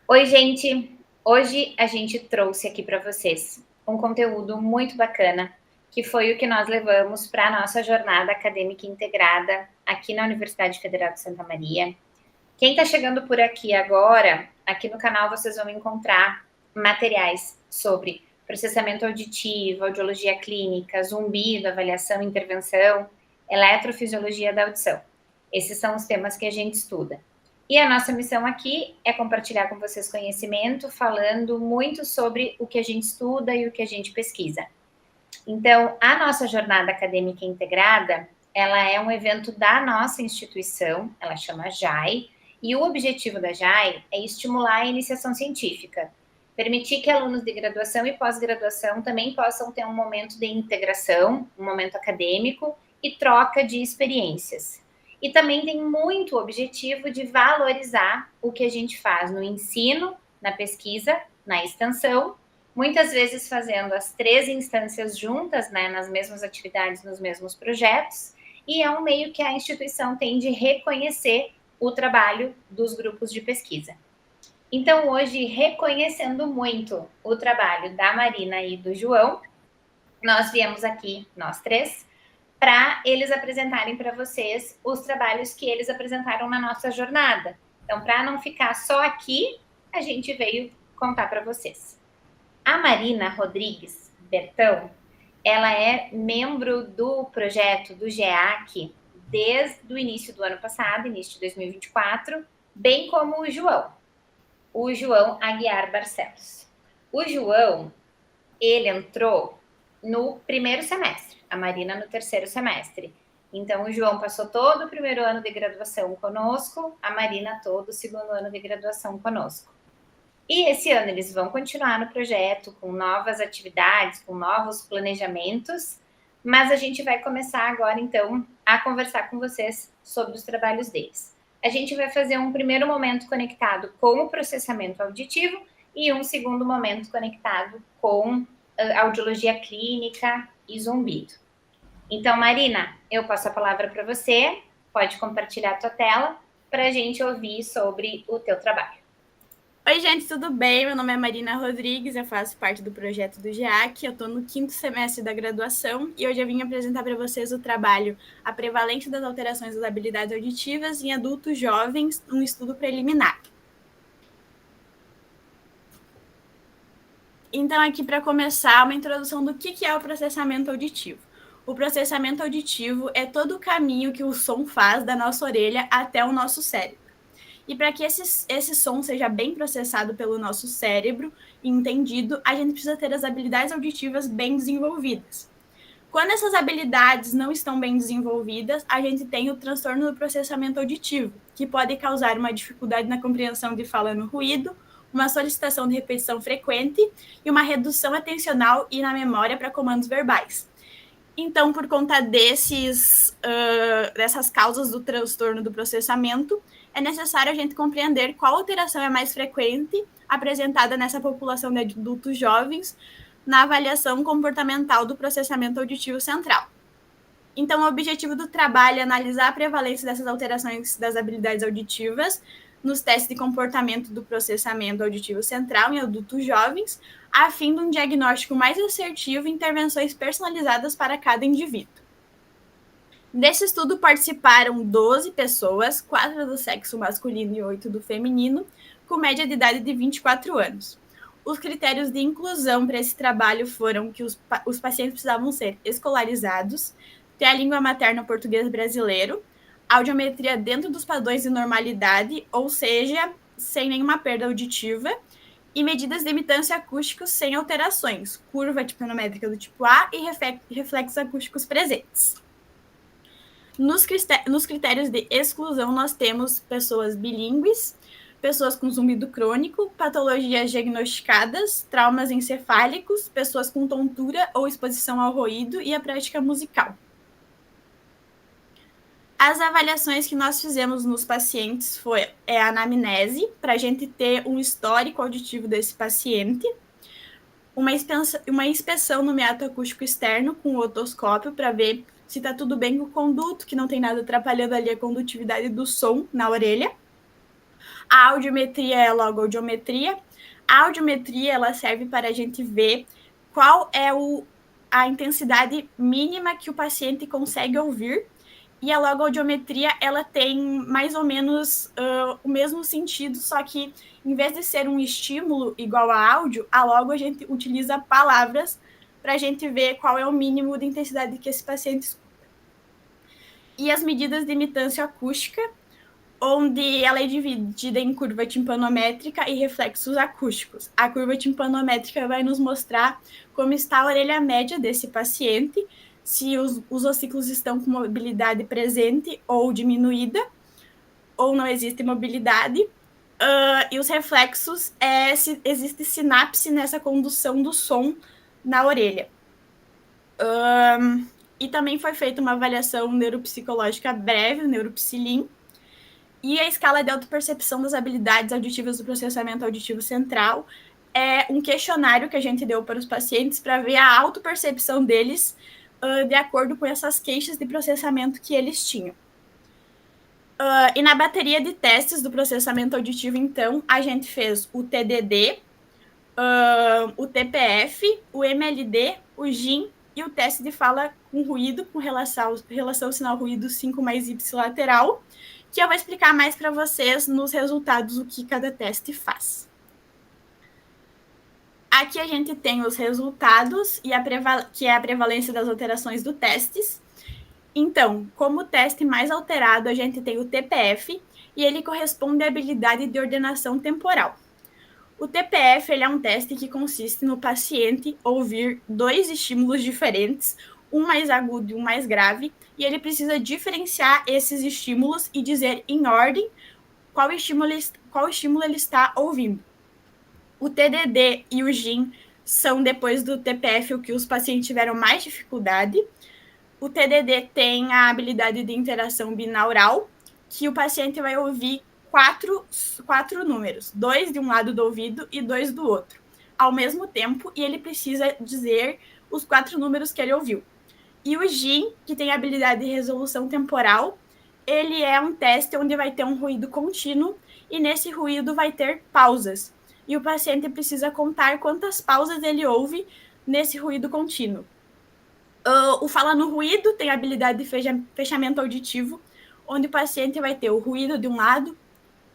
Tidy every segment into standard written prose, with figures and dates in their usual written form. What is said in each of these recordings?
Oi, gente! Hoje a gente trouxe aqui para vocês um conteúdo muito bacana, que foi o que nós levamos para a nossa jornada acadêmica integrada aqui na Universidade Federal de Santa Maria. Quem está chegando por aqui agora, aqui no canal vocês vão encontrar materiais sobre processamento auditivo, audiologia clínica, zumbido, avaliação, intervenção, eletrofisiologia da audição. Esses são os temas que a gente estuda. E a nossa missão aqui é compartilhar com vocês conhecimento, falando muito sobre o que a gente estuda e o que a gente pesquisa. Então, a nossa jornada acadêmica integrada, ela é um evento da nossa instituição, ela chama JAI, e o objetivo da JAI é estimular a iniciação científica, permitir que alunos de graduação e pós-graduação também possam ter um momento de integração, um momento acadêmico e troca de experiências. E também tem muito objetivo de valorizar o que a gente faz no ensino, na pesquisa, na extensão, muitas vezes fazendo as 3 instâncias juntas, né, nas mesmas atividades, nos mesmos projetos, e é um meio que a instituição tem de reconhecer o trabalho dos grupos de pesquisa. Então, hoje, reconhecendo muito o trabalho da Marina e do João, nós viemos aqui, nós três, para eles apresentarem para vocês os trabalhos que eles apresentaram na nossa jornada. Então, para não ficar só aqui, a gente veio contar para vocês. A Marina Rodrigues Bertão, ela é membro do projeto do GEAC desde o início do ano passado, início de 2024, bem como o João Aguiar Barcelos. O João, ele entrou no primeiro semestre, a Marina no terceiro semestre. Então, o João passou todo o primeiro ano de graduação conosco, a Marina todo o segundo ano de graduação conosco. E esse ano eles vão continuar no projeto com novas atividades, com novos planejamentos, mas a gente vai começar agora, então, a conversar com vocês sobre os trabalhos deles. A gente vai fazer um primeiro momento conectado com o processamento auditivo e um segundo momento conectado com audiologia clínica e zumbido. Então, Marina, eu passo a palavra para você, pode compartilhar a tua tela para a gente ouvir sobre o teu trabalho. Oi, gente, tudo bem? Meu nome é Marina Rodrigues, eu faço parte do projeto do GEAC, eu estou no 5º semestre da graduação e hoje eu vim apresentar para vocês o trabalho A Prevalência das Alterações das Habilidades Auditivas em Adultos Jovens, um estudo preliminar. Então, aqui para começar, uma introdução do que é o processamento auditivo. O processamento auditivo é todo o caminho que o som faz da nossa orelha até o nosso cérebro. E para que esse som seja bem processado pelo nosso cérebro e entendido, a gente precisa ter as habilidades auditivas bem desenvolvidas. Quando essas habilidades não estão bem desenvolvidas, a gente tem o transtorno do processamento auditivo, que pode causar uma dificuldade na compreensão de fala no ruído, uma solicitação de repetição frequente e uma redução atencional e na memória para comandos verbais. Então, por conta dessas causas do transtorno do processamento, é necessário a gente compreender qual alteração é mais frequente apresentada nessa população de adultos jovens na avaliação comportamental do processamento auditivo central. Então, o objetivo do trabalho é analisar a prevalência dessas alterações das habilidades auditivas nos testes de comportamento do processamento auditivo central em adultos jovens, a fim de um diagnóstico mais assertivo e intervenções personalizadas para cada indivíduo. Desse estudo participaram 12 pessoas, 4 do sexo masculino e 8 do feminino, com média de idade de 24 anos. Os critérios de inclusão para esse trabalho foram que os pacientes precisavam ser escolarizados, ter a língua materna português brasileiro, audiometria dentro dos padrões de normalidade, ou seja, sem nenhuma perda auditiva, e medidas de imitância acústicos sem alterações, curva tipnométrica do tipo A e reflexos acústicos presentes. Nos critérios de exclusão, nós temos pessoas bilíngues, pessoas com zumbido crônico, patologias diagnosticadas, traumas encefálicos, pessoas com tontura ou exposição ao ruído e a prática musical. As avaliações que nós fizemos nos pacientes foi a anamnese, para a gente ter um histórico auditivo desse paciente, uma inspeção no meato acústico externo com o otoscópio para ver se está tudo bem com o conduto, que não tem nada atrapalhando ali a condutividade do som na orelha. A audiometria é a logoaudiometria. A audiometria ela serve para a gente ver qual é a intensidade mínima que o paciente consegue ouvir. E a logoaudiometria, ela tem mais ou menos o mesmo sentido, só que em vez de ser um estímulo igual a áudio, a logo a gente utiliza palavras para a gente ver qual é o mínimo de intensidade que esse paciente escuta. E as medidas de imitância acústica, onde ela é dividida em curva timpanométrica e reflexos acústicos. A curva timpanométrica vai nos mostrar como está a orelha média desse paciente, se os ossículos estão com mobilidade presente ou diminuída, ou não existe mobilidade. E os reflexos se existe sinapse nessa condução do som na orelha. E também foi feita uma avaliação neuropsicológica breve, o neuropsilim, e a escala de autopercepção das habilidades auditivas do processamento auditivo central é um questionário que a gente deu para os pacientes para ver a autopercepção deles de acordo com essas queixas de processamento que eles tinham. E na bateria de testes do processamento auditivo, então, a gente fez o TDD, o TPF, o MLD, o GIM e o teste de fala com ruído, com relação sinal-ruído 5 mais ipsilateral, que eu vou explicar mais para vocês nos resultados o que cada teste faz. Aqui a gente tem os resultados, que é a prevalência das alterações do testes. Então, como teste mais alterado, a gente tem o TPF, e ele corresponde à habilidade de ordenação temporal. O TPF ele é um teste que consiste no paciente ouvir 2 estímulos diferentes, um mais agudo e um mais grave, e ele precisa diferenciar esses estímulos e dizer em ordem qual estímulo ele está ouvindo. O TDD e o GIM são, depois do TPF, o que os pacientes tiveram mais dificuldade. O TDD tem a habilidade de interação binaural, que o paciente vai ouvir quatro números, 2 de um lado do ouvido e 2 do outro, ao mesmo tempo, e ele precisa dizer os 4 números que ele ouviu. E o GIM, que tem a habilidade de resolução temporal, ele é um teste onde vai ter um ruído contínuo, e nesse ruído vai ter pausas. E o paciente precisa contar quantas pausas ele ouve nesse ruído contínuo. O fala no ruído tem a habilidade de fechamento auditivo, onde o paciente vai ter o ruído de um lado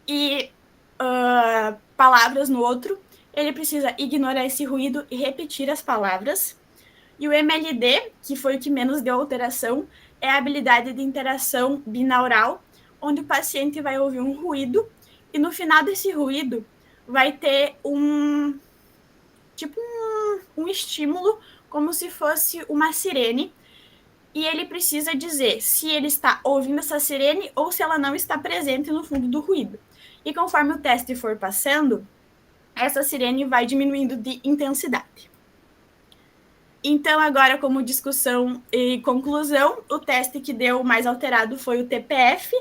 e palavras no outro. Ele precisa ignorar esse ruído e repetir as palavras. E o MLD, que foi o que menos deu alteração, é a habilidade de interação binaural, onde o paciente vai ouvir um ruído e no final desse ruído vai ter um estímulo, como se fosse uma sirene, e ele precisa dizer se ele está ouvindo essa sirene ou se ela não está presente no fundo do ruído. E conforme o teste for passando, essa sirene vai diminuindo de intensidade. Então, agora, como discussão e conclusão, o teste que deu mais alterado foi o TPF,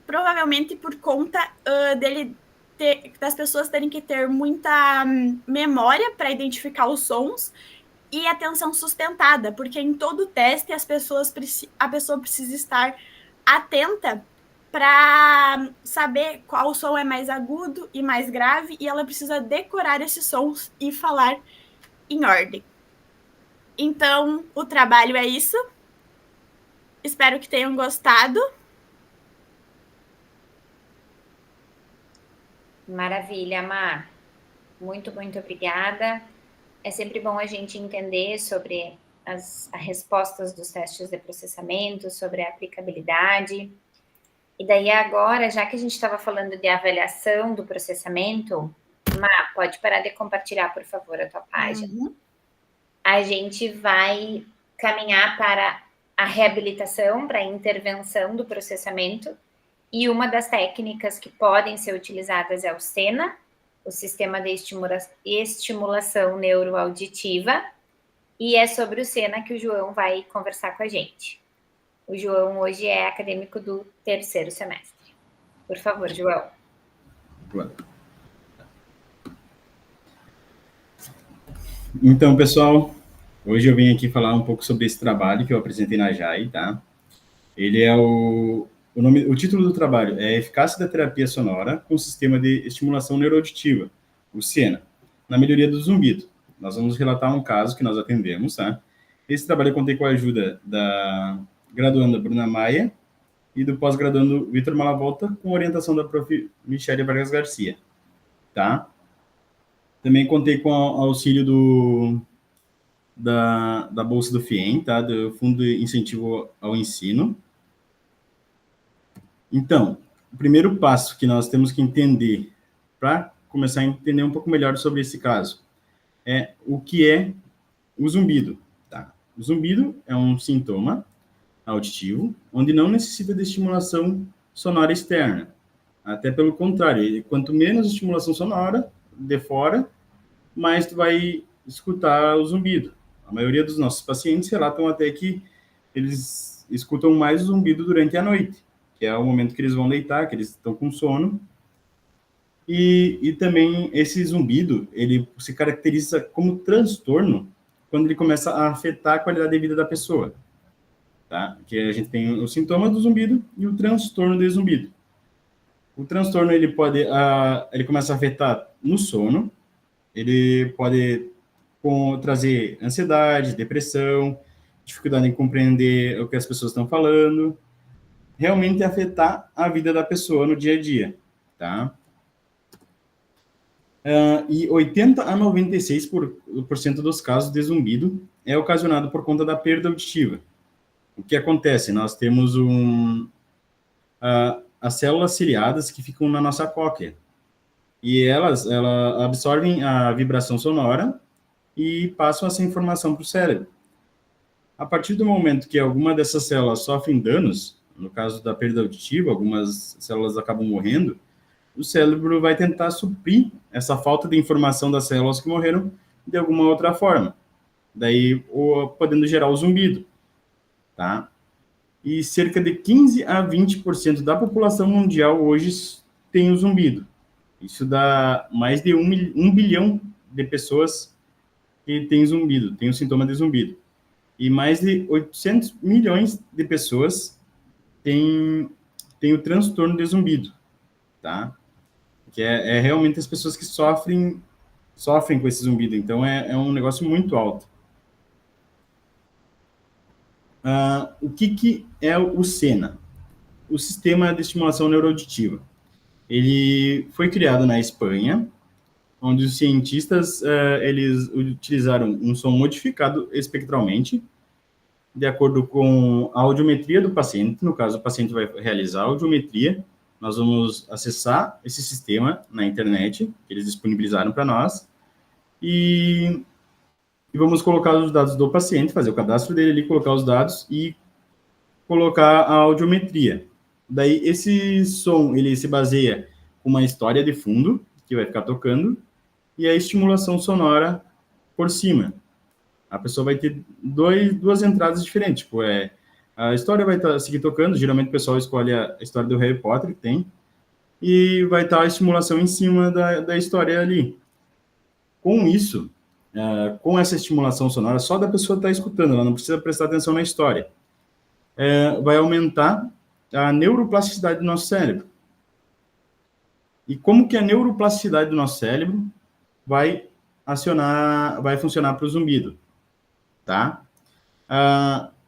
provavelmente por conta das pessoas terem que ter muita memória para identificar os sons e atenção sustentada, porque em todo teste a pessoa precisa estar atenta para saber qual som é mais agudo e mais grave, e ela precisa decorar esses sons e falar em ordem. Então, o trabalho é isso. Espero que tenham gostado. Maravilha, Mar. Muito, muito obrigada. É sempre bom a gente entender sobre as respostas dos testes de processamento, sobre a aplicabilidade. E daí agora, já que a gente estava falando de avaliação do processamento, Má, pode parar de compartilhar, por favor, a tua página. A gente vai caminhar para a reabilitação, para a intervenção do processamento, e uma das técnicas que podem ser utilizadas é o SENA, o Sistema de Estimulação Neuroauditiva, e é sobre o SENA que o João vai conversar com a gente. O João hoje é acadêmico do 3º semestre. Por favor, João. Então, pessoal, hoje eu vim aqui falar um pouco sobre esse trabalho que eu apresentei na JAI, tá? Ele é o o título do trabalho é Eficácia da Terapia Sonora com Sistema de Estimulação Neuroauditiva, o SENA, na melhoria do zumbido. Nós vamos relatar um caso que nós atendemos, tá? Esse trabalho eu contei com a ajuda da graduanda Bruna Maia e do pós-graduando Vitor Malavolta, com orientação da prof. Michele Vargas Garcia, tá? Também contei com o auxílio da Bolsa do FIEM, tá? Do Fundo de Incentivo ao Ensino. Então, o primeiro passo que nós temos que entender, para começar a entender um pouco melhor sobre esse caso, é o que é o zumbido, tá? O zumbido é um sintoma auditivo, onde não necessita de estimulação sonora externa. Até pelo contrário, quanto menos estimulação sonora de fora, mais tu vai escutar o zumbido. A maioria dos nossos pacientes relatam até que eles escutam mais o zumbido durante a noite, que é o momento que eles vão deitar, que eles estão com sono. E também esse zumbido, ele se caracteriza como transtorno quando ele começa a afetar a qualidade de vida da pessoa. Tá? Que a gente tem o sintoma do zumbido e o transtorno de zumbido. O transtorno, ele começa a afetar no sono, ele pode trazer ansiedade, depressão, dificuldade em compreender o que as pessoas estão falando, realmente afetar a vida da pessoa no dia a dia, tá? E 80 a 96% dos casos de zumbido é ocasionado por conta da perda auditiva. O que acontece? Nós temos as células ciliadas que ficam na nossa cóclea. E elas absorvem a vibração sonora e passam essa informação para o cérebro. A partir do momento que alguma dessas células sofrem danos, no caso da perda auditiva, algumas células acabam morrendo, o cérebro vai tentar suprir essa falta de informação das células que morreram de alguma outra forma. Daí, podendo gerar o zumbido, tá? E cerca de 15 a 20% da população mundial hoje tem o zumbido. Isso dá mais de 1 bilhão de pessoas que têm zumbido, têm o sintoma de zumbido. E mais de 800 milhões de pessoas têm o transtorno de zumbido, tá? Que é realmente as pessoas que sofrem com esse zumbido. Então, é um negócio muito alto. O que é o SENA? O Sistema de Estimulação Neuroauditiva. Ele foi criado na Espanha, onde os cientistas eles utilizaram um som modificado espectralmente, de acordo com a audiometria do paciente. No caso, o paciente vai realizar a audiometria. Nós vamos acessar esse sistema na internet, que eles disponibilizaram para nós, e vamos colocar os dados do paciente, fazer o cadastro dele ali, colocar os dados e colocar a audiometria. Daí, esse som, ele se baseia com uma história de fundo, que vai ficar tocando, e a estimulação sonora por cima. A pessoa vai ter duas entradas diferentes, tipo, a história vai seguir tocando, geralmente o pessoal escolhe a história do Harry Potter, que tem, e vai estar a estimulação em cima da história ali. Com isso, com essa estimulação sonora, só da pessoa estar escutando, ela não precisa prestar atenção na história, vai aumentar a neuroplasticidade do nosso cérebro. E como que a neuroplasticidade do nosso cérebro vai funcionar para o zumbido, tá?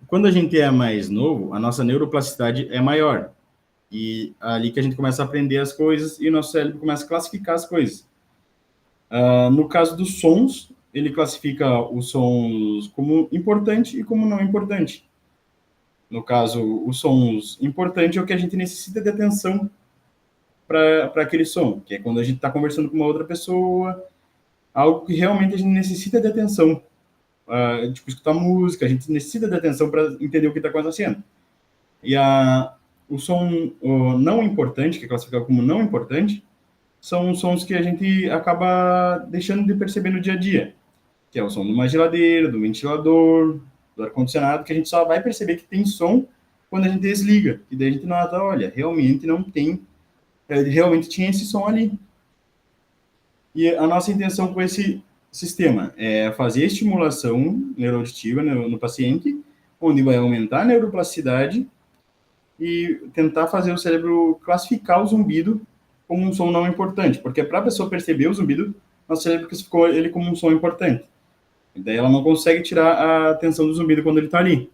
Quando a gente é mais novo, a nossa neuroplasticidade é maior. E ali que a gente começa a aprender as coisas e o nosso cérebro começa a classificar as coisas. No caso dos sons, ele classifica os sons como importante e como não importante. No caso, os sons importantes é o que a gente necessita de atenção para aquele som, que é quando a gente está conversando com uma outra pessoa, algo que realmente a gente necessita de atenção. Tipo, escutar música, a gente necessita de atenção para entender o que está acontecendo. E o som não importante, que é classificado como não importante, são sons que a gente acaba deixando de perceber no dia a dia, que é o som de uma geladeira, do ventilador, do ar-condicionado, que a gente só vai perceber que tem som quando a gente desliga. E daí a gente nota, olha, realmente não tem, realmente tinha esse som ali. E a nossa intenção com esse sistema é fazer estimulação neuroauditiva no paciente, onde vai aumentar a neuroplasticidade e tentar fazer o cérebro classificar o zumbido como um som não importante, porque para a pessoa perceber o zumbido, nosso cérebro classificou ele como um som importante. E daí ela não consegue tirar a atenção do zumbido quando ele está ali.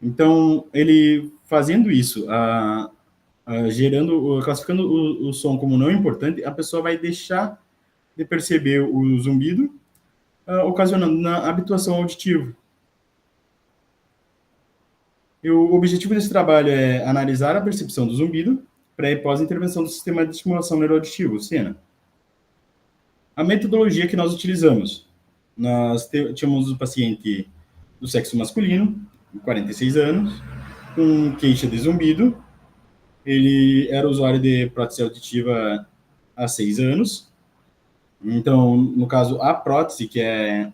Então, ele fazendo isso, classificando o som como não importante, a pessoa vai deixar de perceber o zumbido, ocasionando na habituação auditiva. E o objetivo desse trabalho é analisar a percepção do zumbido pré e pós-intervenção do sistema de estimulação neuroauditiva, o SENA. A metodologia que nós utilizamos, nós tínhamos o paciente do sexo masculino, de 46 anos, com queixa de zumbido. Ele era usuário de prótese auditiva há 6 anos. Então, no caso, a prótese, que é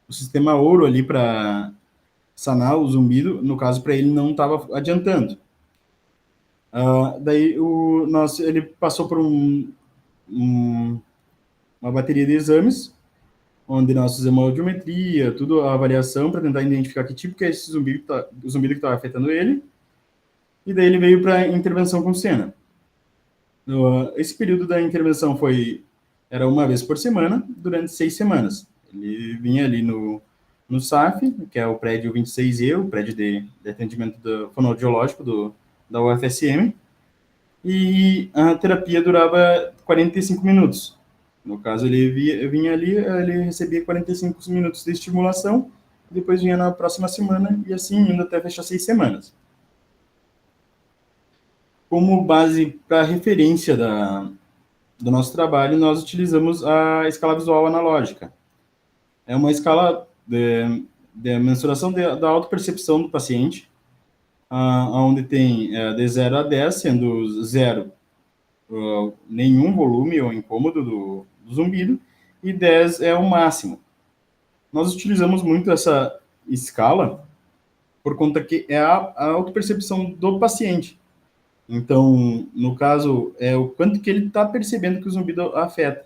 o sistema ouro ali para sanar o zumbido, no caso, para ele não estava adiantando. Daí, ele passou por uma bateria de exames, onde nós fizemos a audiometria, tudo, a avaliação, para tentar identificar que tipo que é esse zumbido, o zumbido que estava afetando ele, e daí ele veio para a intervenção com SENA. Esse período da intervenção era uma vez por semana, durante 6 semanas. Ele vinha ali no SAF, que é o prédio 26E, o prédio de atendimento fonoaudiológico da UFSM, e a terapia durava 45 minutos. No caso, ele vinha ali, ele recebia 45 minutos de estimulação, depois vinha na próxima semana, e assim indo até fechar 6 semanas. Como base para referência do nosso trabalho, nós utilizamos a escala visual analógica. É uma escala de mensuração da autopercepção do paciente, onde tem de 0 a 10, sendo 0 nenhum volume ou incômodo do zumbido, e 10 é o máximo. Nós utilizamos muito essa escala por conta que é a autopercepção do paciente. Então, no caso, é o quanto que ele está percebendo que o zumbido afeta.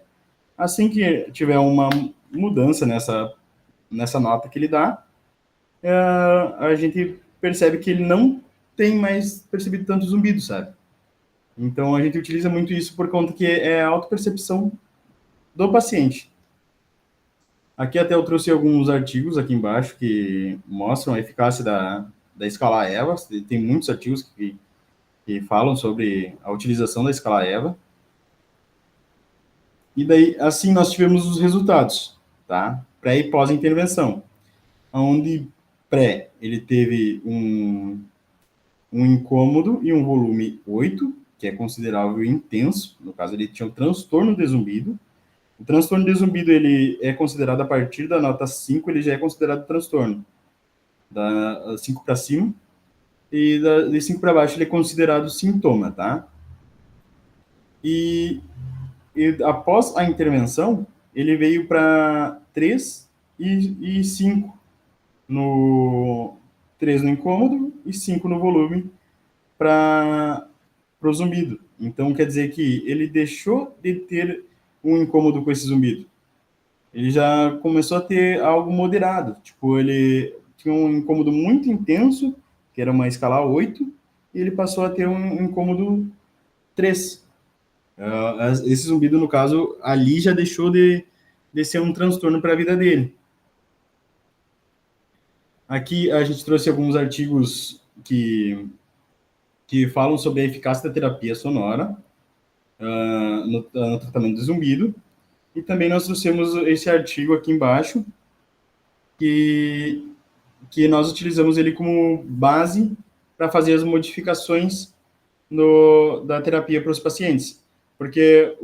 Assim que tiver uma mudança nessa nota que ele dá, a gente percebe que ele não tem mais percebido tanto zumbido, sabe? Então, a gente utiliza muito isso por conta que é a autopercepção do paciente. Aqui até eu trouxe alguns artigos aqui embaixo que mostram a eficácia da escala EVA. Tem muitos artigos que falam sobre a utilização da escala EVA. E daí, assim, nós tivemos os resultados, tá? Pré e pós-intervenção. Onde pré, ele teve um incômodo e um volume 8, que é considerável e intenso. No caso, ele tinha um transtorno de zumbido. O transtorno de zumbido, ele é considerado a partir da nota 5, ele já é considerado transtorno. Da 5 para cima. E de 5 para baixo, ele é considerado sintoma, tá? E após a intervenção, ele veio para 3 e 5 3 no incômodo e 5 no volume para o zumbido. Então, quer dizer que ele deixou de ter um incômodo com esse zumbido. Ele já começou a ter algo moderado. Tipo, ele tinha um incômodo muito intenso, que era uma escala 8, e ele passou a ter um incômodo 3. Esse zumbido, no caso, ali já deixou de ser um transtorno para a vida dele. Aqui a gente trouxe alguns artigos que falam sobre a eficácia da terapia sonora no tratamento do zumbido. E também nós trouxemos esse artigo aqui embaixo, que nós utilizamos ele como base para fazer as modificações da terapia para os pacientes. Porque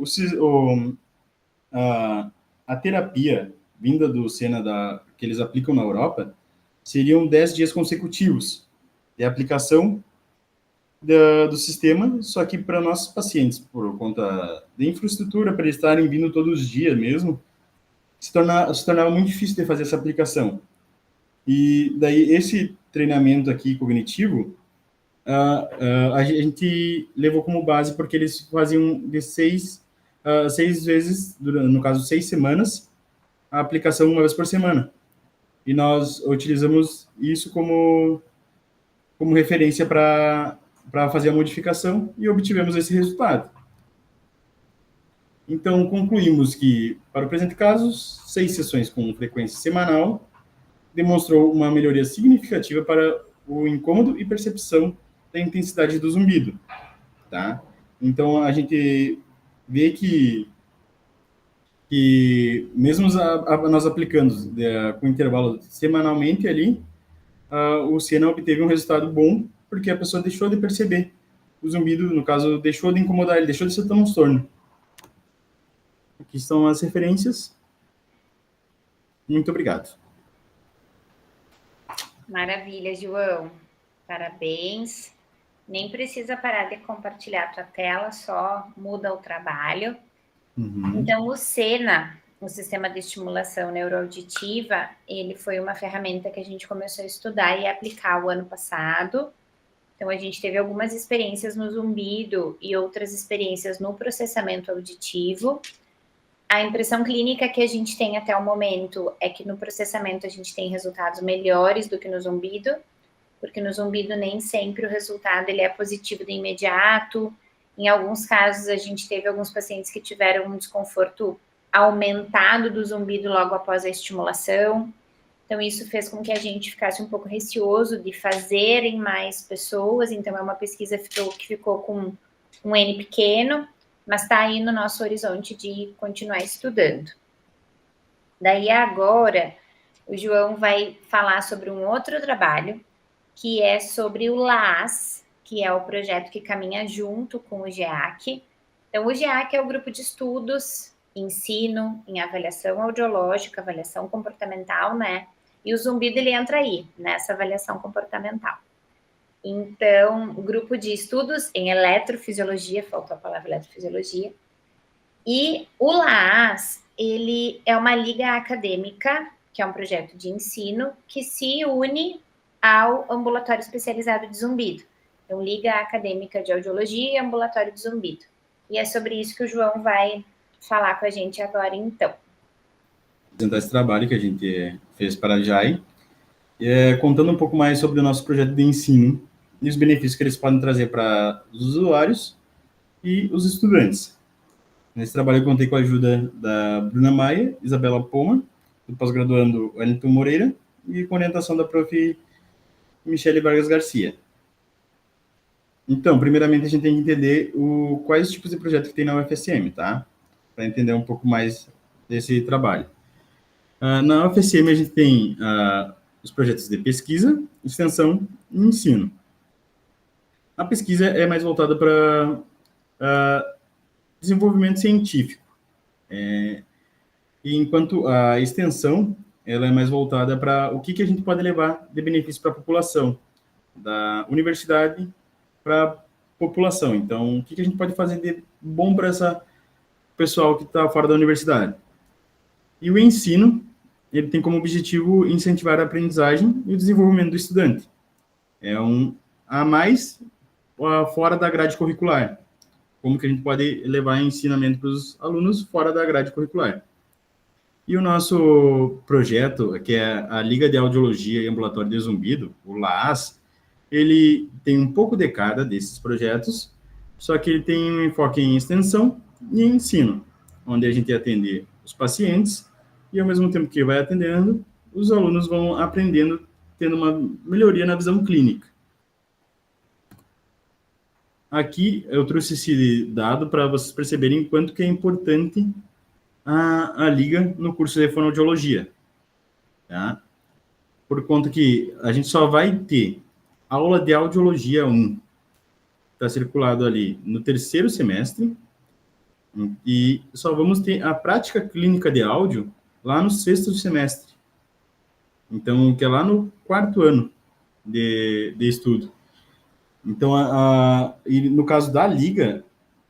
a terapia vinda do SENA que eles aplicam na Europa seriam 10 dias consecutivos de aplicação do sistema, só que para nossos pacientes, por conta da infraestrutura, para eles estarem vindo todos os dias mesmo, se tornava muito difícil de fazer essa aplicação. E daí, esse treinamento aqui cognitivo, a gente levou como base porque eles faziam de 6 vezes, no caso 6 semanas, a aplicação uma vez por semana. E nós utilizamos isso como como referência para fazer a modificação e obtivemos esse resultado. Então, concluímos que, para o presente caso, 6 sessões com frequência semanal demonstrou uma melhoria significativa para o incômodo e percepção da intensidade do zumbido, tá? Então, a gente vê que mesmo nós aplicando com intervalo semanalmente ali, o Senna obteve um resultado bom, porque a pessoa deixou de perceber o zumbido, no caso, deixou de incomodar ele, deixou de ser transtorno. Aqui estão as referências. Muito obrigado. Maravilha, João. Parabéns. Nem precisa parar de compartilhar a tua tela, só muda o trabalho. Então, o SENA, o Sistema de Estimulação Neuroauditiva, ele foi uma ferramenta que a gente começou a estudar e aplicar o ano passado. Então, a gente teve algumas experiências no zumbido e outras experiências no processamento auditivo. A impressão clínica que a gente tem até o momento é que no processamento a gente tem resultados melhores do que no zumbido, porque no zumbido nem sempre o resultado ele é positivo de imediato. Em alguns casos, a gente teve alguns pacientes que tiveram um desconforto aumentado do zumbido logo após a estimulação. Então, isso fez com que a gente ficasse um pouco receoso de fazer em mais pessoas. Então, é uma pesquisa que ficou com um N pequeno, mas está aí no nosso horizonte de continuar estudando. Daí, agora, o João vai falar sobre um outro trabalho, que é sobre o LAAS, que é o projeto que caminha junto com o GEAC. Então, o GEAC é o grupo de estudos, ensino em avaliação audiológica, avaliação comportamental, né? E o zumbido, ele entra aí, nessa avaliação comportamental. Então, o grupo de estudos em eletrofisiologia, faltou a palavra eletrofisiologia, e o LAAS, ele é uma liga acadêmica, que é um projeto de ensino, que se une ao ambulatório especializado de zumbido. Então, Liga Acadêmica de Audiologia e Ambulatório de Zumbido. E é sobre isso que o João vai falar com a gente agora, então. Apresentar esse trabalho que a gente fez para a JAI, contando um pouco mais sobre o nosso projeto de ensino e os benefícios que eles podem trazer para os usuários e os estudantes. Nesse trabalho eu contei com a ajuda da Bruna Maia, Isabela Poma, do pós-graduando Wellington Moreira, e com orientação da prof. Michele Vargas Garcia. Então, primeiramente, a gente tem que entender quais tipos de projetos que tem na UFSM, tá? Para entender um pouco mais desse trabalho. Na UFSM, a gente tem os projetos de pesquisa, extensão e ensino. A pesquisa é mais voltada para desenvolvimento científico, enquanto a extensão ela é mais voltada para o que a gente pode levar de benefício para a população, da universidade para a população. Então, o que a gente pode fazer de bom para esse pessoal que está fora da universidade? E o ensino, ele tem como objetivo incentivar a aprendizagem e o desenvolvimento do estudante. É um a mais fora da grade curricular. Como que a gente pode levar ensinamento para os alunos fora da grade curricular. E o nosso projeto, que é a Liga de Audiologia e Ambulatório de Zumbido, o LAAS, ele tem um pouco de cada desses projetos, só que ele tem um enfoque em extensão e em ensino, onde a gente atende os pacientes e, ao mesmo tempo que vai atendendo, os alunos vão aprendendo, tendo uma melhoria na visão clínica. Aqui eu trouxe esse dado para vocês perceberem quanto que é importante a liga no curso de fonoaudiologia, tá? Por conta que a gente só vai ter aula de audiologia 1, está circulado ali no 3º semestre, e só vamos ter a prática clínica de áudio lá no 6º semestre. Então, que é lá no 4º ano de estudo. Então, e no caso da liga,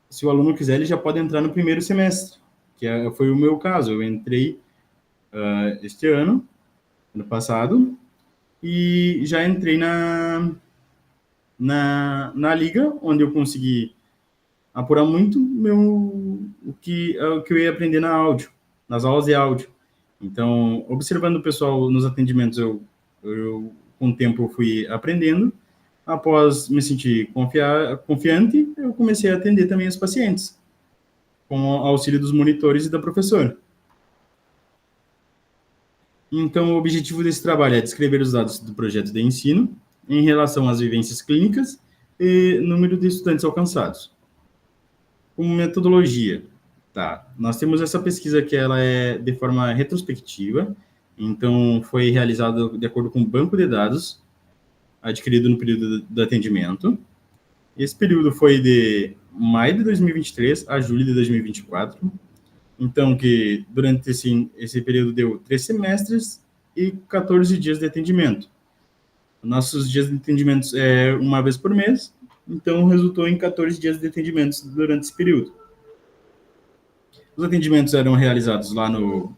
se o aluno quiser, ele já pode entrar no 1º semestre, que foi o meu caso. Eu entrei este ano passado, e já entrei na liga, onde eu consegui apurar muito o que eu ia aprender nas aulas de áudio. Então, observando o pessoal nos atendimentos, eu com o tempo fui aprendendo, Após me sentir confiante, eu comecei a atender também os pacientes, com o auxílio dos monitores e da professora. Então, o objetivo desse trabalho é descrever os dados do projeto de ensino em relação às vivências clínicas e número de estudantes alcançados. Como metodologia, tá? Nós temos essa pesquisa que ela é de forma retrospectiva, então foi realizada de acordo com um banco de dados adquirido no período do atendimento. Esse período foi de maio de 2023 a julho de 2024. Então, que durante esse período deu 3 semestres e 14 dias de atendimento. Nossos dias de atendimento é uma vez por mês, então resultou em 14 dias de atendimentos durante esse período. Os atendimentos eram realizados lá no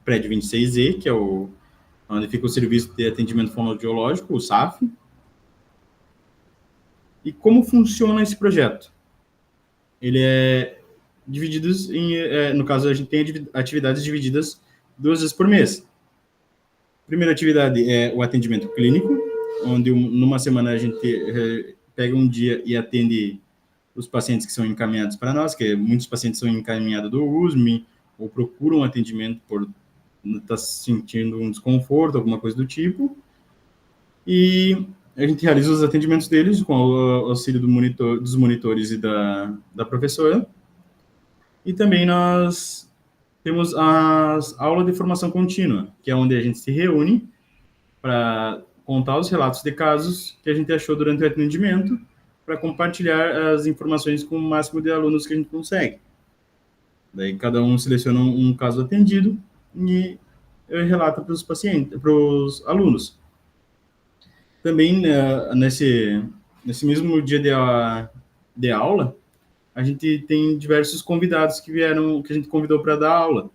prédio 26E, que é onde fica o Serviço de Atendimento Fonoaudiológico, o SAF. E como funciona esse projeto? Ele é dividido no caso, a gente tem atividades divididas 2 vezes por mês. A primeira atividade é o atendimento clínico, onde numa semana a gente pega um dia e atende os pacientes que são encaminhados para nós, que muitos pacientes são encaminhados do USM, ou procuram atendimento por estar sentindo um desconforto, alguma coisa do tipo. E a gente realiza os atendimentos deles com o auxílio dos monitores e da professora. E também nós temos as aulas de formação contínua, que é onde a gente se reúne para contar os relatos de casos que a gente achou durante o atendimento, para compartilhar as informações com o máximo de alunos que a gente consegue. Daí cada um seleciona um caso atendido e relata para os pacientes, para os alunos. Também nesse mesmo dia de aula, a gente tem diversos convidados que a gente convidou para dar aula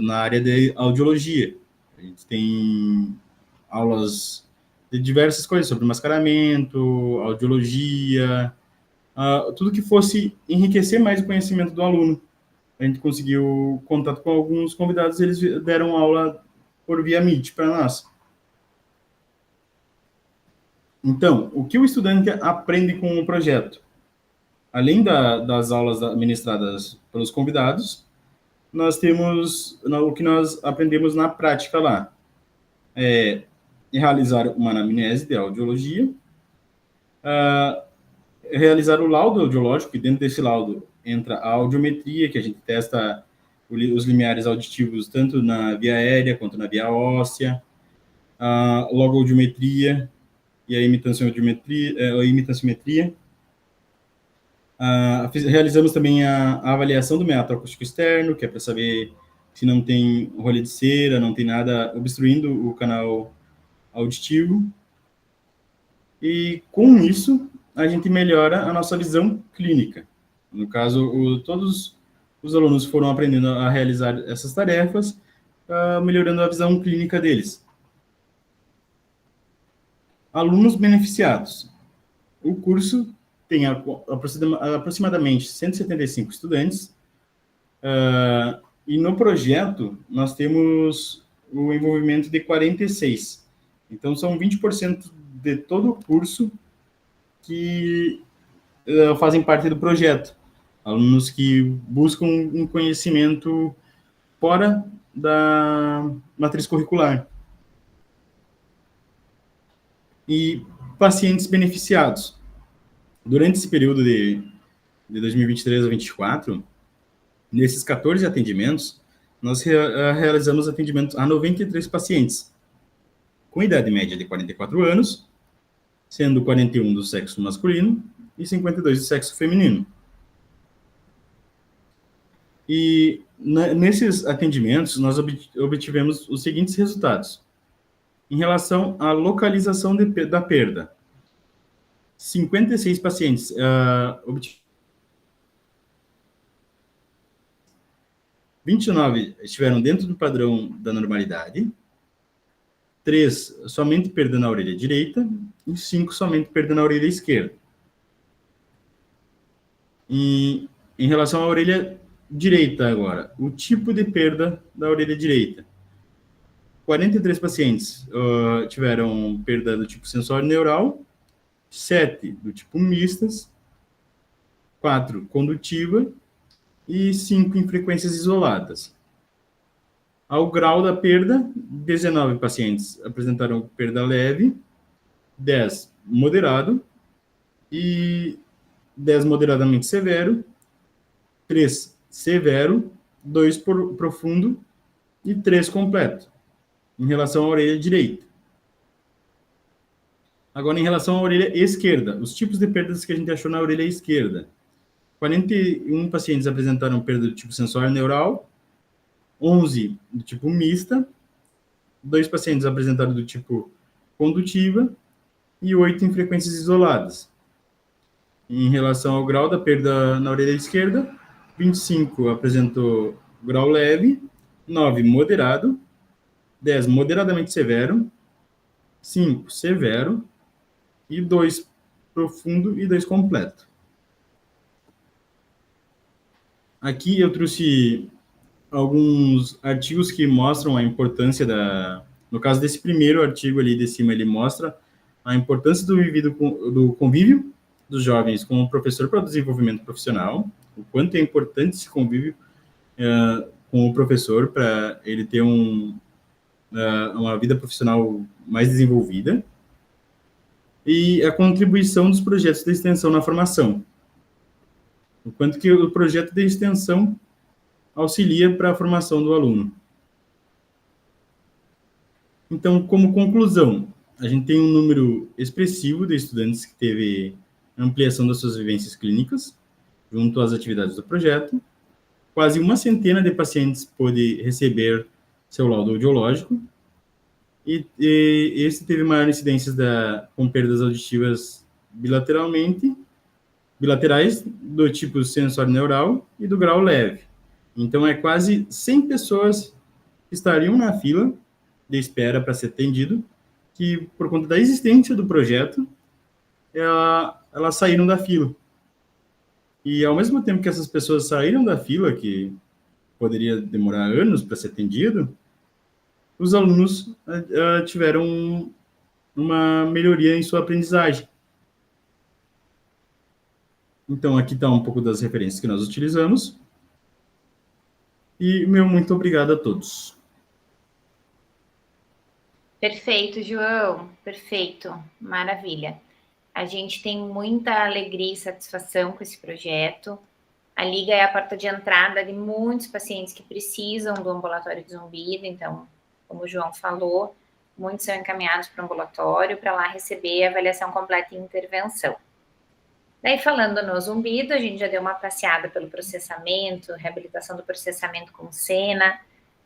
na área de audiologia. A gente tem aulas de diversas coisas, sobre mascaramento, audiologia, tudo que fosse enriquecer mais o conhecimento do aluno. A gente conseguiu contato com alguns convidados, eles deram aula por via Meet para nós. Então, o que o estudante aprende com o projeto? Além das aulas ministradas pelos convidados, nós temos o que nós aprendemos na prática lá. Realizar uma anamnese de audiologia, realizar o laudo audiológico, e dentro desse laudo entra a audiometria, que a gente testa os limiares auditivos tanto na via aérea quanto na via óssea, a logoaudiometria e a imitanciometria. Realizamos também a avaliação do meato acústico externo, que é para saber se não tem rolha de cera, não tem nada obstruindo o canal auditivo. E com isso, a gente melhora a nossa visão clínica. No caso, todos os alunos foram aprendendo a realizar essas tarefas, melhorando a visão clínica deles. Alunos beneficiados. O curso tem aproximadamente 175 estudantes, e no projeto nós temos o envolvimento de 46. Então, são 20% de todo o curso que fazem parte do projeto. Alunos que buscam um conhecimento fora da matriz curricular. E pacientes beneficiados. Durante esse período de 2023 a 2024, nesses 14 atendimentos, nós realizamos atendimentos a 93 pacientes, com idade média de 44 anos, sendo 41 do sexo masculino e 52 do sexo feminino. E nesses atendimentos, nós obtivemos os seguintes resultados. Em relação à localização da perda, 56 pacientes obtiveram. 29 estiveram dentro do padrão da normalidade, 3 somente perda na orelha direita e 5 somente perda na orelha esquerda. E em relação à orelha direita agora, o tipo de perda da orelha direita. 43 pacientes tiveram perda do tipo sensório neural, 7 do tipo mistas, 4 condutiva e 5 em frequências isoladas. Ao grau da perda, 19 pacientes apresentaram perda leve, 10 moderado e 10 moderadamente severo, 3 severo, 2 profundo e 3 completo, em relação à orelha direita. Agora, em relação à orelha esquerda, os tipos de perdas que a gente achou na orelha esquerda. 41 pacientes apresentaram perda do tipo sensório neural, 11 do tipo mista, 2 pacientes apresentaram do tipo condutiva e 8 em frequências isoladas. Em relação ao grau da perda na orelha esquerda, 25 apresentou grau leve, 9 moderado, 10 moderadamente severo, 5 severo e 2 profundo e 2 completo. Aqui eu trouxe alguns artigos que mostram a importância no caso desse primeiro artigo ali de cima, ele mostra a importância do convívio dos jovens com o professor para o desenvolvimento profissional, o quanto é importante esse convívio com o professor para ele ter uma vida profissional mais desenvolvida, e a contribuição dos projetos de extensão na formação. O quanto que o projeto de extensão auxilia para a formação do aluno. Então, como conclusão, a gente tem um número expressivo de estudantes que teve ampliação das suas vivências clínicas, junto às atividades do projeto. Quase uma centena de pacientes pôde receber seu laudo audiológico, e esse teve maior incidência com perdas auditivas bilaterais, do tipo sensório neural e do grau leve. Então, é quase 100 pessoas que estariam na fila de espera para ser atendido, que, por conta da existência do projeto, elas saíram da fila. E, ao mesmo tempo que essas pessoas saíram da fila, que poderia demorar anos para ser atendido, os alunos tiveram uma melhoria em sua aprendizagem. Então, aqui está um pouco das referências que nós utilizamos. E meu muito obrigado a todos. Perfeito, João. Perfeito. Maravilha. A gente tem muita alegria e satisfação com esse projeto. A Liga é a porta de entrada de muitos pacientes que precisam do ambulatório de zumbido. Então, como o João falou, muitos são encaminhados para o ambulatório para lá receber a avaliação completa e intervenção. Daí, falando no zumbido, a gente já deu uma passeada pelo processamento, reabilitação do processamento com Sena,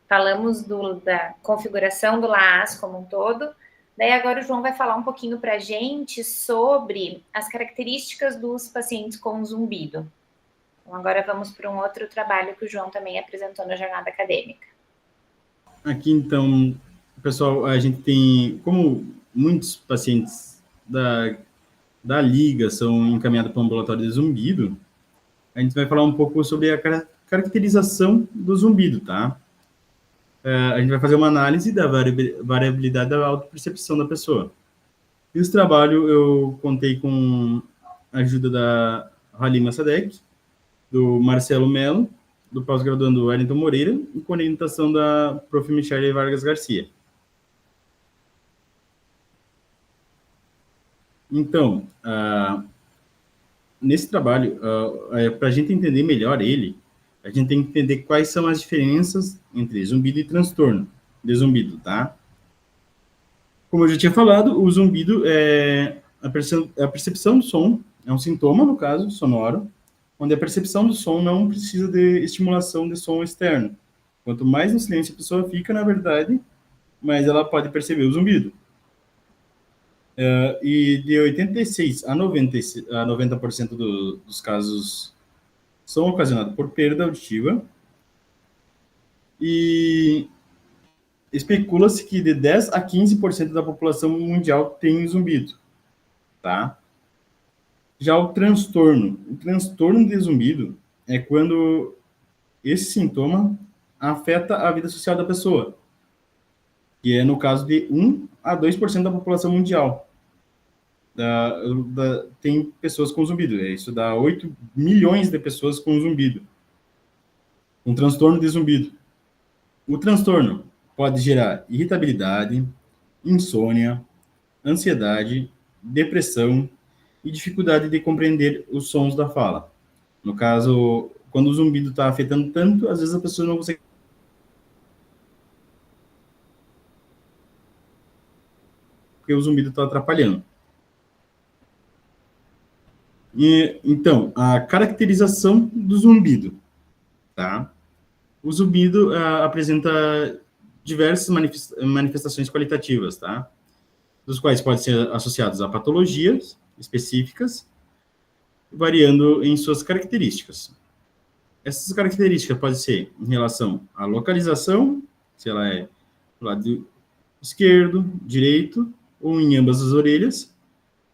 falamos da configuração do LAAS como um todo. Daí, agora o João vai falar um pouquinho para a gente sobre as características dos pacientes com zumbido. Então, agora vamos para um outro trabalho que o João também apresentou na jornada acadêmica. Aqui, então, pessoal, a gente tem, como muitos pacientes da Liga são encaminhados para o ambulatório de zumbido, a gente vai falar um pouco sobre a caracterização do zumbido, tá? A gente vai fazer uma análise da variabilidade da autopercepção da pessoa. Esse trabalho eu contei com a ajuda da Halima Sadek, do Marcelo Mello, do pós-graduando Wellington Moreira, e com a orientação da Prof. Michele Vargas Garcia. Então, nesse trabalho, para a gente entender melhor ele, a gente tem que entender quais são as diferenças entre zumbido e transtorno de zumbido, tá? Como eu já tinha falado, o zumbido é a percepção do som, é um sintoma, no caso, sonoro, onde a percepção do som não precisa de estimulação de som externo. Quanto mais no silêncio a pessoa fica, na verdade, mais ela pode perceber o zumbido. E de 86% a 90% dos casos são ocasionados por perda auditiva, e especula-se que de 10% a 15% da população mundial tem zumbido, tá? Já o transtorno de zumbido é quando esse sintoma afeta a vida social da pessoa. que é no caso de 1 a 2% da população mundial. Tem pessoas com zumbido. Isso dá 8 milhões de pessoas com zumbido. Um transtorno de zumbido. O transtorno pode gerar irritabilidade, insônia, ansiedade, depressão e dificuldade de compreender os sons da fala. No caso, quando o zumbido está afetando tanto, às vezes a pessoa não consegue, porque o zumbido está atrapalhando. Então, a caracterização do zumbido, tá? O zumbido apresenta diversas manifestações qualitativas, tá? Dos quais podem ser associados a patologias específicas, variando em suas características. Essas características podem ser em relação à localização, se ela é do lado esquerdo, direito, ou em ambas as orelhas.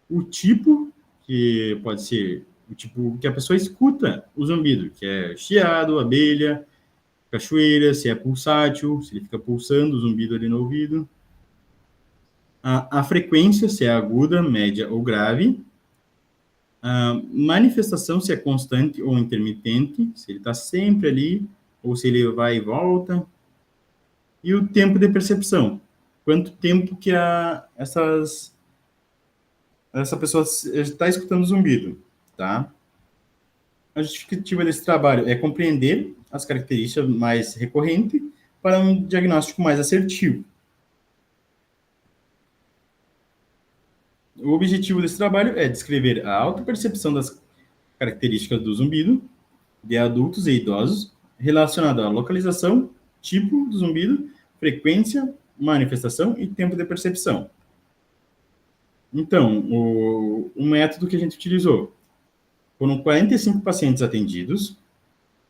O tipo, que pode ser o tipo que a pessoa escuta o zumbido, que é chiado, abelha, cachoeira, se é pulsátil, se ele fica pulsando o zumbido ali no ouvido. A frequência, se é aguda, média ou grave. A manifestação, se é constante ou intermitente, se ele está sempre ali, ou se ele vai e volta. E o tempo de percepção. Quanto tempo que essa pessoa está escutando o zumbido, tá? A justificativa desse trabalho é compreender as características mais recorrentes para um diagnóstico mais assertivo. O objetivo desse trabalho é descrever a autopercepção das características do zumbido de adultos e idosos relacionado à localização, tipo do zumbido, frequência, manifestação e tempo de percepção. Então, o método que a gente utilizou foram 45 pacientes atendidos,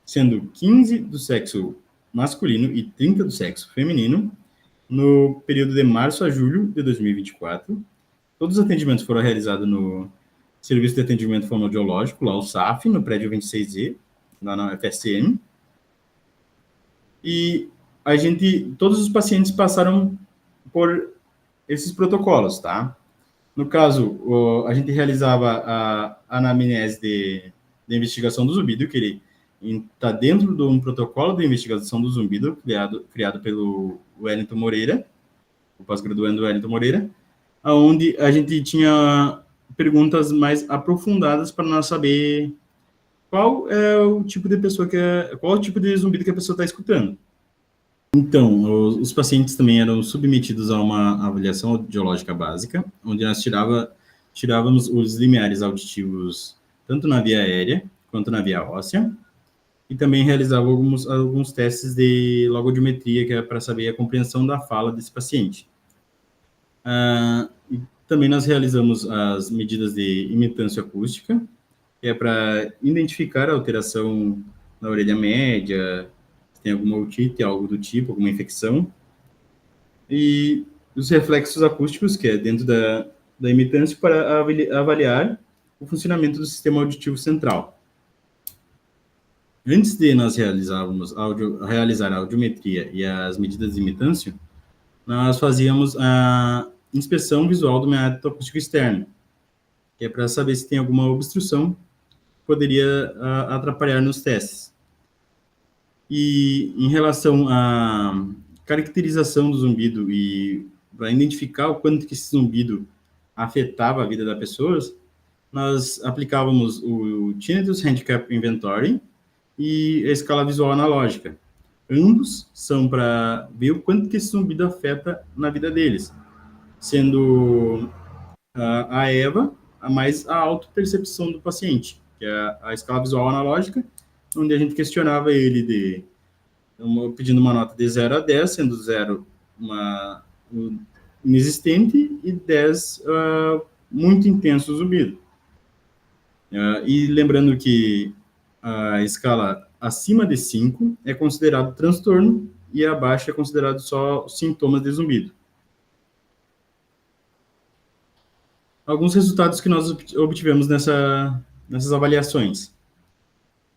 sendo 15 do sexo masculino e 30 do sexo feminino, no período de março a julho de 2024. Todos os atendimentos foram realizados no Serviço de Atendimento Fonoaudiológico, lá o SAF, no prédio 26E, lá na FSM. E todos os pacientes passaram por esses protocolos, tá? No caso, a gente realizava a anamnese de investigação do zumbido, que ele está dentro de um protocolo de investigação do zumbido, criado pelo Wellington Moreira, o pós-graduando Wellington Moreira, onde a gente tinha perguntas mais aprofundadas para nós saber qual é o tipo de pessoa qual é o tipo de zumbido que a pessoa está escutando. Então, os pacientes também eram submetidos a uma avaliação audiológica básica, onde nós tirávamos os limiares auditivos tanto na via aérea quanto na via óssea, e também realizávamos alguns testes de logoaudiometria, que é para saber a compreensão da fala desse paciente. E também nós realizamos as medidas de imitância acústica, que é para identificar a alteração na orelha média, se tem alguma otite, algo do tipo, alguma infecção. E os reflexos acústicos, que é dentro da imitância, para avaliar o funcionamento do sistema auditivo central. Antes de nós realizar a audiometria e as medidas de imitância, nós fazíamos a inspeção visual do meato acústico externo, que é para saber se tem alguma obstrução que poderia atrapalhar nos testes. E em relação à caracterização do zumbido e para identificar o quanto que esse zumbido afetava a vida das pessoas, nós aplicávamos o Tinnitus Handicap Inventory e a escala visual analógica. Ambos são para ver o quanto que esse zumbido afeta na vida deles, sendo a EVA a autopercepção do paciente, que é a escala visual analógica, onde a gente questionava ele pedindo uma nota de 0 a 10, sendo 0 inexistente e 10 muito intenso o zumbido. E lembrando que a escala acima de 5 é considerado transtorno e abaixo é considerado só sintomas de zumbido. Alguns resultados que nós obtivemos nessas avaliações.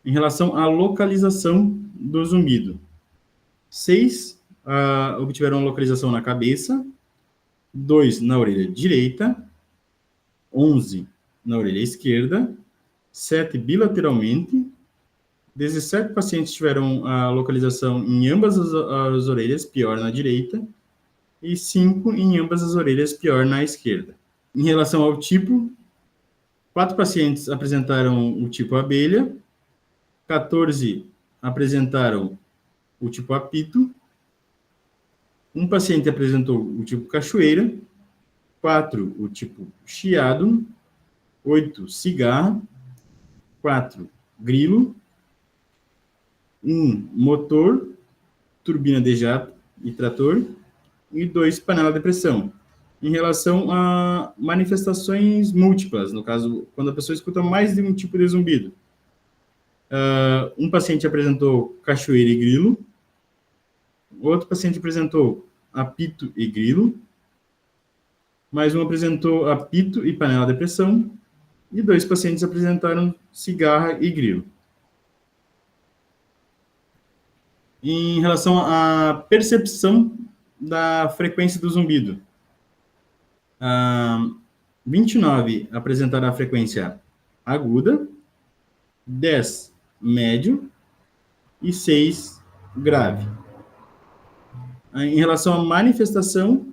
Em relação à localização do zumbido, 6 obtiveram localização na cabeça, 2 na orelha direita, 11 na orelha esquerda, 7 bilateralmente, 17 pacientes tiveram a localização em ambas as orelhas, pior na direita, e 5 em ambas as orelhas, pior na esquerda. Em relação ao tipo, 4 pacientes apresentaram o tipo abelha, 14 apresentaram o tipo apito, um paciente apresentou o tipo cachoeira, 4 o tipo chiado, 8 cigarra, 4 grilo, 1 motor, turbina de jato e trator, e 2 panela de pressão. Em relação a manifestações múltiplas, no caso, quando a pessoa escuta mais de um tipo de zumbido. Um paciente apresentou cachoeira e grilo, outro paciente apresentou apito e grilo, mais um apresentou apito e panela de pressão, e 2 pacientes apresentaram cigarra e grilo. Em relação à percepção da frequência do zumbido, 29 apresentaram a frequência aguda, 10 médio e 6 grave. Em relação à manifestação,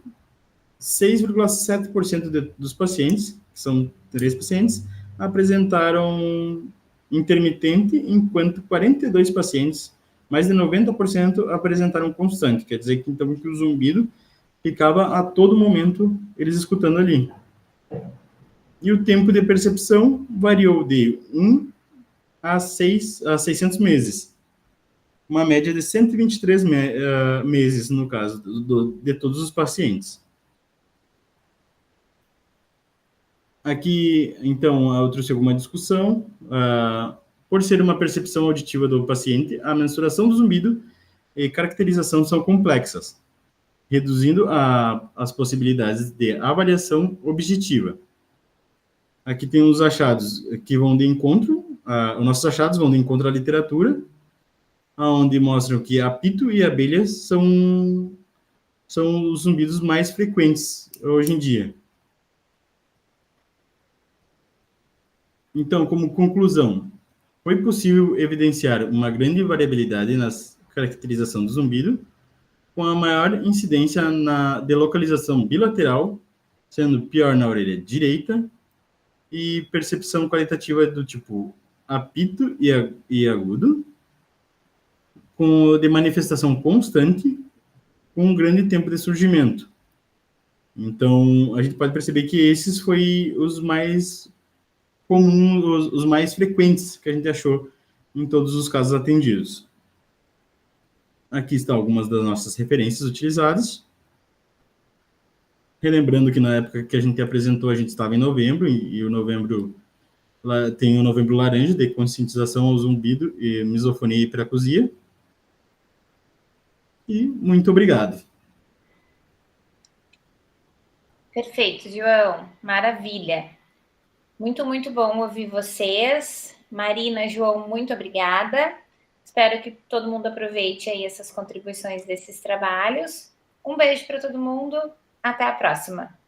6,7% dos pacientes, que são 3 pacientes, apresentaram intermitente, enquanto 42 pacientes, mais de 90%, apresentaram constante. Quer dizer que, então, que o zumbido ficava a todo momento eles escutando ali. E o tempo de percepção variou de 1 a 600 meses. Uma média de 123 meses, no caso, de todos os pacientes. Aqui, então, eu trouxe alguma discussão. Por ser uma percepção auditiva do paciente, a mensuração do zumbido e caracterização são complexas, reduzindo as possibilidades de avaliação objetiva. Aqui tem os achados que vão de encontro, os nossos achados vão de encontro à literatura, onde mostram que apito e abelha são os zumbidos mais frequentes hoje em dia. Então, como conclusão, foi possível evidenciar uma grande variabilidade na caracterização do zumbido, com a maior incidência na delocalização bilateral, sendo pior na orelha direita, e percepção qualitativa do tipo apito e agudo, com de manifestação constante, com um grande tempo de surgimento. Então, a gente pode perceber que esses foram os mais comuns, os mais frequentes que a gente achou em todos os casos atendidos. Aqui estão algumas das nossas referências utilizadas. Relembrando que na época que a gente apresentou, a gente estava em novembro, e o novembro tem o novembro laranja, de conscientização ao zumbido, e misofonia e hiperacusia. E muito obrigado. Perfeito, João. Maravilha. Muito, muito bom ouvir vocês. Marina, João, muito obrigada. Espero que todo mundo aproveite aí essas contribuições desses trabalhos. Um beijo para todo mundo. Até a próxima.